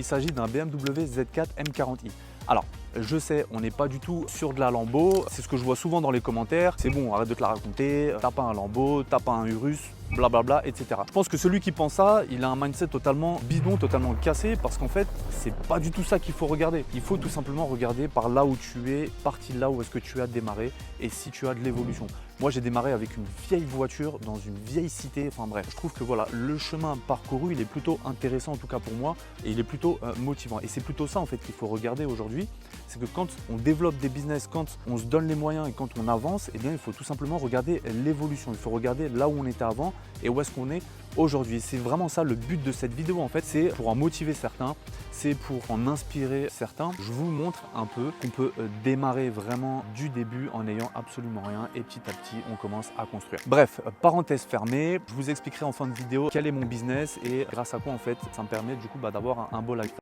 Il s'agit d'un BMW Z4 M40i. Alors, je sais, on n'est pas du tout sur de la Lambo, c'est ce que je vois souvent dans les commentaires. C'est bon, arrête de te la raconter, t'as pas un Lambo, t'as pas un Urus, blablabla, etc. Je pense que celui qui pense ça, il a un mindset totalement bidon, totalement cassé, parce qu'en fait, c'est pas du tout ça qu'il faut regarder. Il faut tout simplement regarder par là où tu es parti, là où est-ce que tu as démarré et si tu as de l'évolution. Moi, j'ai démarré avec une vieille voiture dans une vieille cité. Enfin bref, je trouve que voilà, le chemin parcouru, il est plutôt intéressant en tout cas pour moi et il est plutôt motivant. Et c'est plutôt ça en fait qu'il faut regarder aujourd'hui. C'est que quand on développe des business, quand on se donne les moyens et quand on avance, eh bien, il faut tout simplement regarder l'évolution. Il faut regarder là où on était avant et où est-ce qu'on est aujourd'hui. C'est vraiment ça le but de cette vidéo en fait. C'est pour en motiver certains, c'est pour en inspirer certains. Je vous montre un peu qu'on peut démarrer vraiment du début en n'ayant absolument rien et petit à petit on commence à construire. Bref, parenthèse fermée, je vous expliquerai en fin de vidéo quel est mon business et grâce à quoi en fait ça me permet du coup d'avoir un beau lifestyle.